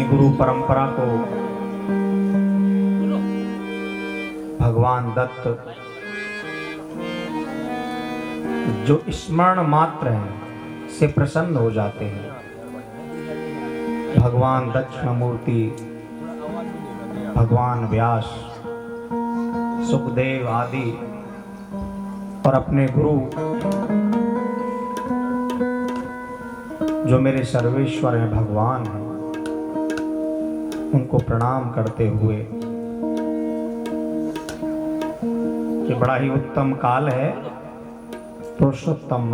गुरु परंपरा को भगवान दत्त जो स्मरण मात्र है से प्रसन्न हो जाते हैं। भगवान दक्षिणामूर्ति, भगवान व्यास, सुखदेव आदि और अपने गुरु जो मेरे सर्वेश्वर हैं, भगवान हैं, उनको प्रणाम करते हुए ये बड़ा ही उत्तम काल है। पुरुषोत्तम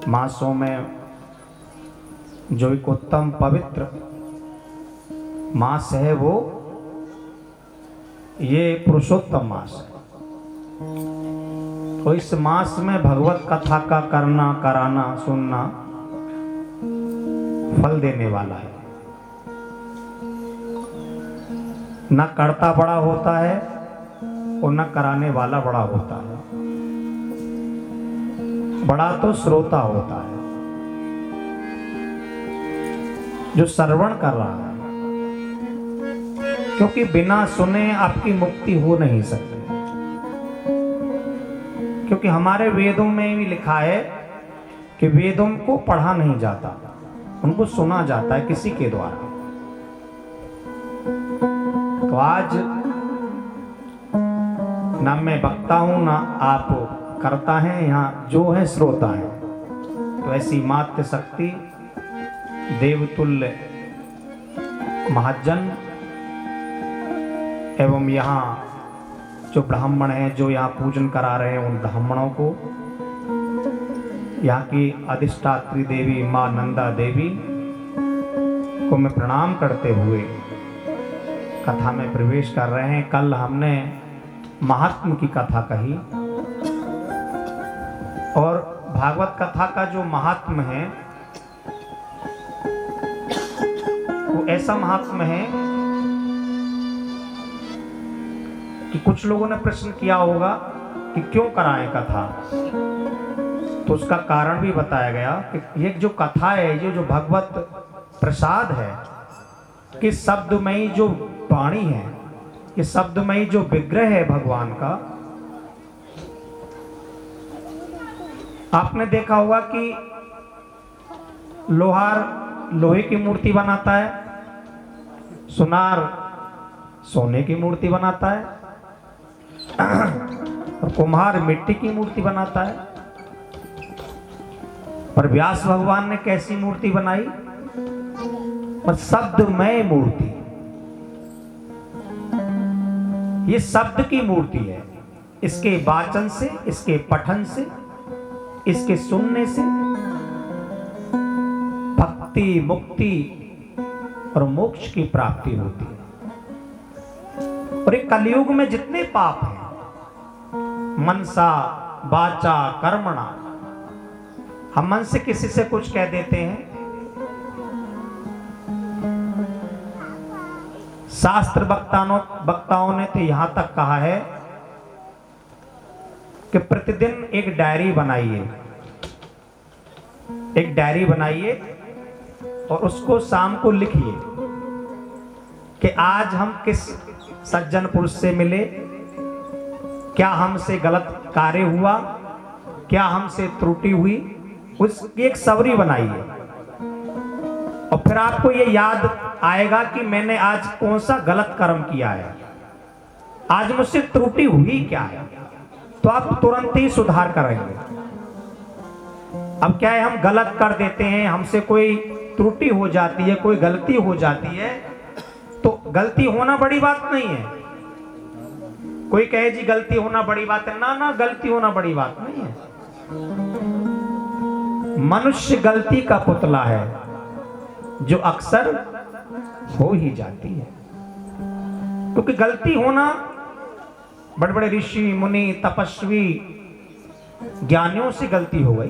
मासों में जो एक उत्तम पवित्र मास है वो ये पुरुषोत्तम मास है। तो इस मास में भगवत कथा का करना, कराना, सुनना फल देने वाला है। न करता बड़ा होता है और न कराने वाला बड़ा होता है। बड़ा तो श्रोता होता है जो श्रवण कर रहा है, क्योंकि बिना सुने आपकी मुक्ति हो नहीं सकती। क्योंकि हमारे वेदों में भी लिखा है कि वेदों को पढ़ा नहीं जाता, उनको सुना जाता है किसी के द्वारा। तो आज ना मैं वक्ता हूं ना आप करता है, यहाँ जो है श्रोता है। तो ऐसी मात्र शक्ति देवतुल्य महाजन एवं यहाँ जो ब्राह्मण हैं जो यहाँ पूजन करा रहे हैं, उन ब्राह्मणों को, यहाँ की अधिष्ठात्री देवी माँ नंदा देवी को मैं प्रणाम करते हुए कथा में प्रवेश कर रहे हैं। कल हमने महात्म की कथा कही और भागवत कथा का जो महात्म है वो ऐसा महात्म है कि कुछ लोगों ने प्रश्न किया होगा कि क्यों कराएं कथा। तो उसका कारण भी बताया गया कि ये जो कथा है, ये जो भगवत प्रसाद है, कि शब्दमयी जो वाणी है, ये शब्दमयी जो विग्रह है भगवान का, आपने देखा होगा कि लोहार लोहे की मूर्ति बनाता है, सुनार सोने की मूर्ति बनाता है और कुम्हार मिट्टी की मूर्ति बनाता है। पर व्यास भगवान ने कैसी मूर्ति बनाई? और शब्दमय मूर्ति, ये शब्द की मूर्ति है। इसके वाचन से, इसके पठन से, इसके सुनने से भक्ति, मुक्ति और मोक्ष की प्राप्ति होती है। और एक कलयुग में जितने पाप हैं, मनसा वाचा कर्मणा, हम मन से किसी से कुछ कह देते हैं, शास्त्र वक्ताओं ने तो यहां तक कहा है कि प्रतिदिन एक डायरी बनाइए, एक डायरी बनाइए और उसको शाम को लिखिए कि आज हम किस सज्जन पुरुष से मिले, क्या हमसे गलत कार्य हुआ, क्या हमसे त्रुटि हुई, उसकी एक सवरी बनाइए। और फिर आपको ये याद आएगा कि मैंने आज कौन सा गलत कर्म किया है, आज मुझसे त्रुटि हुई क्या है, तो आप तुरंत ही सुधार करेंगे। अब क्या है, हम गलत कर देते हैं, हमसे कोई त्रुटि हो जाती है, कोई गलती हो जाती है, तो गलती होना बड़ी बात नहीं है। कोई कहे जी गलती होना बड़ी बात है, ना ना, गलती होना बड़ी बात नहीं है। मनुष्य गलती का पुतला है जो अक्सर हो ही जाती है। क्योंकि गलती होना, बड़े बड़े ऋषि मुनि तपस्वी ज्ञानियों से गलती हो गई,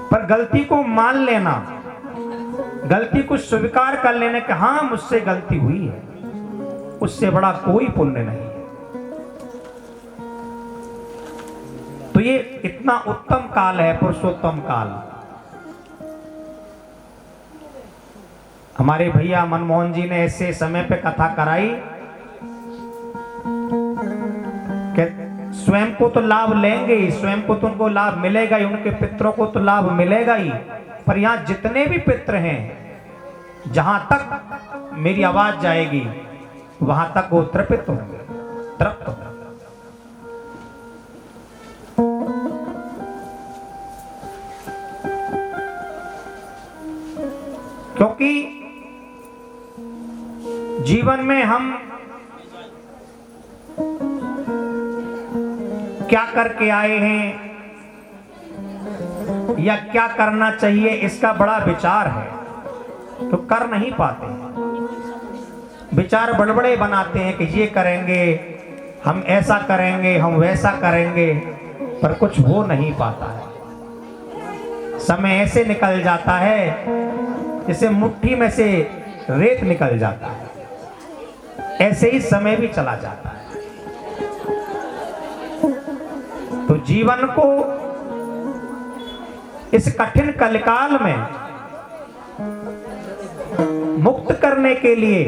पर गलती को मान लेना, गलती को स्वीकार कर लेने कि हाँ मुझसे गलती हुई है, उससे बड़ा कोई पुण्य नहीं है। तो ये इतना उत्तम काल है, पुरुषोत्तम काल, हमारे भैया मनमोहन जी ने ऐसे समय पे कथा कराई कि स्वयं को तो लाभ लेंगे ही, स्वयं को तो उनको लाभ मिलेगा ही, उनके पितरों को तो लाभ मिलेगा ही, पर यहाँ जितने भी पितर हैं, जहां तक मेरी आवाज जाएगी वहां तक वो तृप्त होंगे, तृप्त होंगे। क्योंकि जीवन में हम क्या करके आए हैं या क्या करना चाहिए, इसका बड़ा विचार है, तो कर नहीं पाते। विचार बड़बड़े बनाते हैं कि ये करेंगे, हम ऐसा करेंगे, हम वैसा करेंगे, पर कुछ हो नहीं पाता है। समय ऐसे निकल जाता है जैसे मुट्ठी में से रेत निकल जाता है, ऐसे ही समय भी चला जाता है। तो जीवन को इस कठिन कलिकाल में मुक्त करने के लिए,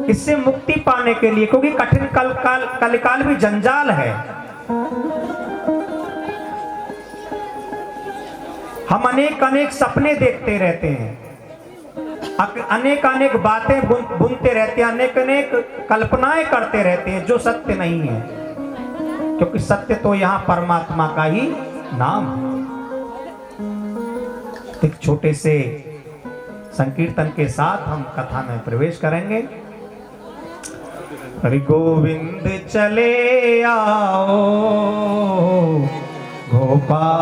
इससे मुक्ति पाने के लिए, क्योंकि कठिन कलिकाल भी जंजाल है। हम अनेक अनेक सपने देखते रहते हैं, अनेक अनेक बातें बुनते रहते हैं, अनेक अनेक कल्पनाएं करते रहते हैं जो सत्य नहीं है, क्योंकि सत्य तो यहां परमात्मा का ही नाम है। एक छोटे से संकीर्तन के साथ हम कथा में प्रवेश करेंगे। हरि गोविंद चले आओ गोपाल।